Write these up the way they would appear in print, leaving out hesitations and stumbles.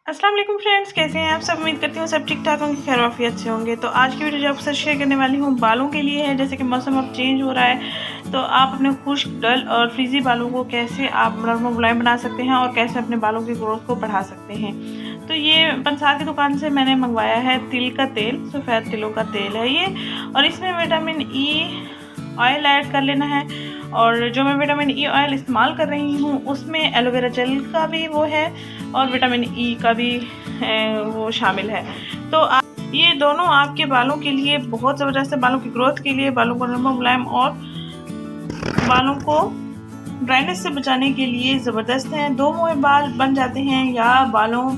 अस्सलाम वालेकुम फ्रेंड्स, कैसे हैं आप सब। उम्मीद करती हूँ सब ठीक ठाक होंगे, खैर वाफियत से होंगे। तो आज की वीडियो जो आपके साथ शेयर करने वाली हूँ बालों के लिए है। जैसे कि मौसम अब चेंज हो रहा है तो आप अपने खुश्क, डल और फ्रीजी बालों को कैसे आप नरम मुलायम बना सकते हैं और कैसे अपने बालों की ग्रोथ को बढ़ा सकते हैं। तो ये पंसार की दुकान से मैंने मंगवाया है तिल का तेल, सफ़ेद तिलों का तेल है ये, और इसमें विटामिन ई ऑयल ऐड कर लेना है। और जो मैं विटामिन ई ऑयल इस्तेमाल कर रही हूँ उसमें एलोवेरा जेल का भी वो है और विटामिन ई का भी वो शामिल है। तो ये दोनों आपके बालों के लिए बहुत ज़बरदस्त है, बालों की ग्रोथ के लिए, बालों को नरम मुलायम और बालों को ड्राइनेस से बचाने के लिए ज़बरदस्त हैं। दो मुँहे बाल बन जाते हैं या बालों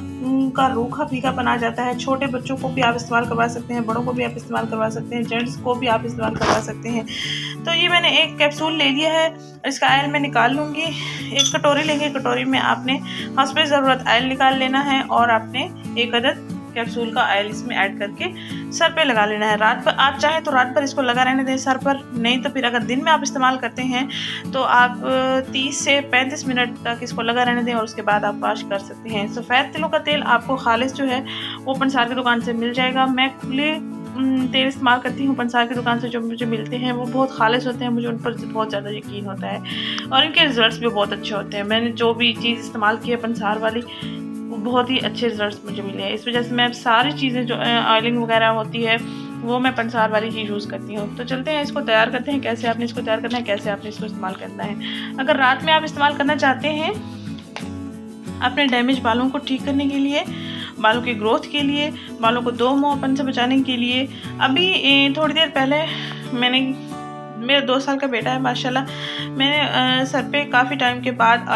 का रूखा फीकापन आ जाता है, छोटे बच्चों को भी आप इस्तेमाल करवा सकते हैं, बड़ों को भी आप इस्तेमाल करवा सकते हैं, जेंट्स को भी आप इस्तेमाल करवा सकते हैं। तो ये मैंने एक कैप्सूल ले लिया है, इसका ऑयल मैं निकाल लूँगी। एक कटोरी लेंगे, कटोरी में आपने हस्बे ज़रूरत ऑयल निकाल लेना है और आपने एक अदद कैप्सूल का ऑयल इसमें ऐड करके सर पे लगा लेना है। रात पर आप चाहें तो रात पर इसको लगा रहने दें सर पर, नहीं तो फिर अगर दिन में आप इस्तेमाल करते हैं तो आप 30 से 35 मिनट तक इसको लगा रहने दें और उसके बाद आप वॉश कर सकते हैं। सफ़ेद तिलों का तेल आपको खालिस जो है वो पंसार की दुकान से मिल जाएगा। मैं खुले तेल इस्तेमाल करती हूँ पंसार की दुकान से, जो मुझे मिलते हैं वो बहुत खालिस होते हैं, मुझे उन पर बहुत ज़्यादा यकीन होता है और इनके रिज़ल्ट्स भी बहुत अच्छे होते हैं। मैंने जो भी चीज़ इस्तेमाल की है पंसार वाली वो बहुत ही अच्छे रिज़ल्ट्स मुझे मिले हैं। इस वजह से मैं सारी चीज़ें जो ऑयलिंग वगैरह होती है वो मैं पंसार वाली ही यूज़ करती हूँ। तो चलते हैं इसको तैयार करते हैं, कैसे आपने इसको तैयार करना है, कैसे आपने इसको इस्तेमाल करना है। अगर रात में आप इस्तेमाल करना चाहते हैं अपने डैमेज बालों को ठीक करने के लिए, बालों की ग्रोथ के लिए, बालों को दो मुँहपन से बचाने के लिए, अभी थोड़ी देर पहले मेरा 2 साल का बेटा है माशाल्लाह, मैंने सर पे काफ़ी टाइम के बाद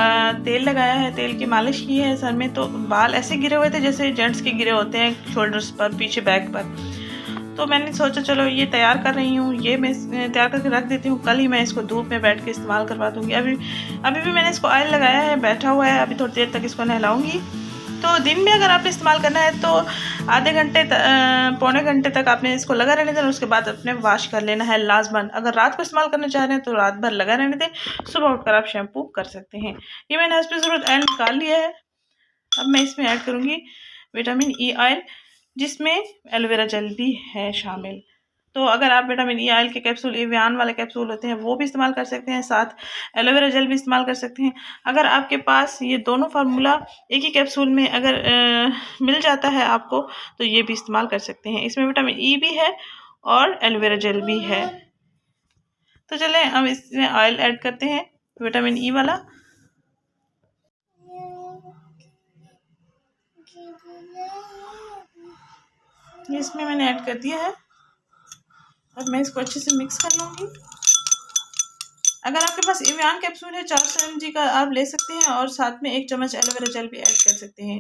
तेल लगाया है, तेल की मालिश की है सर में। तो बाल ऐसे गिरे हुए थे जैसे जेंट्स के गिरे होते हैं शोल्डर्स पर, पीछे बैक पर। तो मैंने सोचा चलो ये तैयार कर रही हूँ, ये मैं तैयार करके रख देती हूँ, कल ही मैं इसको धूप में बैठ के इस्तेमाल करवा दूँगी। अभी भी मैंने इसको ऑयल लगाया है, बैठा हुआ है, अभी थोड़ी देर तक इसको नहलाऊँगी। तो दिन में अगर आपने इस्तेमाल करना है तो आधे घंटे पौने घंटे तक आपने इसको लगा रहने दें, उसके बाद अपने वॉश कर लेना है लाजमन। अगर रात को इस्तेमाल करना चाह रहे हैं तो रात भर लगा रहने दें, सुबह उठकर आप शैम्पू कर सकते हैं। ये मैंने हस्बे ज़रूरत ऑयल निकाल लिया है। अब मैं इसमें ऐड करूँगी विटामिन ई ऑयल, जिसमें एलोवेरा जेल भी है शामिल। तो अगर आप विटामिन ई ऑयल के कैप्सूल, एवियान वाले कैप्सूल होते हैं वो भी इस्तेमाल कर सकते हैं, साथ एलोवेरा जेल भी इस्तेमाल कर सकते हैं। अगर आपके पास ये दोनों फार्मूला एक ही कैप्सूल में अगर मिल जाता है आपको तो ये भी इस्तेमाल कर सकते हैं। इसमें विटामिन ई भी है और एलोवेरा जेल भी है। तो चलें अब इसमें ऑयल ऐड करते हैं विटामिन ई वाला। ये इसमें मैंने ऐड कर दिया है। अब मैं इसको अच्छे से मिक्स कर लूँगी। अगर आपके पास एवियान कैप्सूल है 400 mg का आप ले सकते हैं और साथ में 1 चम्मच एलोवेरा जेल भी ऐड कर सकते हैं।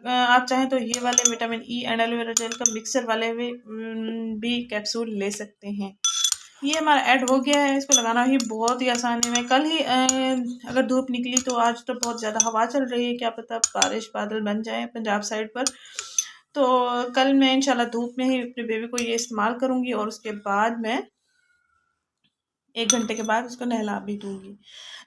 आप चाहें तो ये वाले vitamin E and aloe vera gel का मिक्सर वाले भी कैप्सूल ले सकते हैं। ये हमारा ऐड हो गया है, इसको लगाना ही बहुत ही आसान है। मैं कल ही अगर धूप निकली तो आज तो बहुत ज़्यादा हवा चल रही है, क्या पता बारिश बादल बन जाए पंजाब साइड पर। तो कल मैं इंशाल्लाह धूप में ही अपने बेबी को ये इस्तेमाल करूँगी और उसके बाद मैं 1 घंटे के बाद उसको नहला भी दूँगी।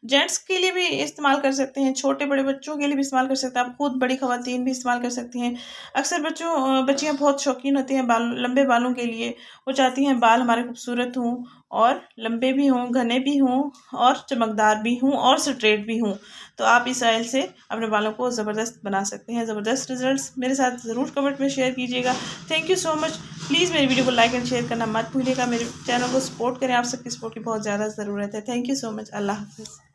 जेंट्स के लिए भी इस्तेमाल कर सकते हैं, छोटे बड़े बच्चों के लिए भी इस्तेमाल कर सकते हैं, आप खुद बड़ी ख़वातीन भी इस्तेमाल कर सकती हैं। अक्सर बच्चियाँ बहुत शौकीन होती हैं लंबे बालों के लिए, वो चाहती हैं बाल हमारे खूबसूरत हों और लंबे भी हों, घने भी हों और चमकदार भी हों और स्ट्रेट भी हों। तो आप इस ऑयल से अपने बालों को ज़बरदस्त बना सकते हैं। ज़बरदस्त रिजल्ट्स मेरे साथ ज़रूर कमेंट में शेयर कीजिएगा। Thank you so much. Please मेरी वीडियो को लाइक एंड शेयर करना मत भूलिएगा। मेरे चैनल को सपोर्ट करें, आप सबकी सपोर्ट की बहुत ज़्यादा ज़रूरत है। Thank you so much. अल्लाह हाफ़िज़।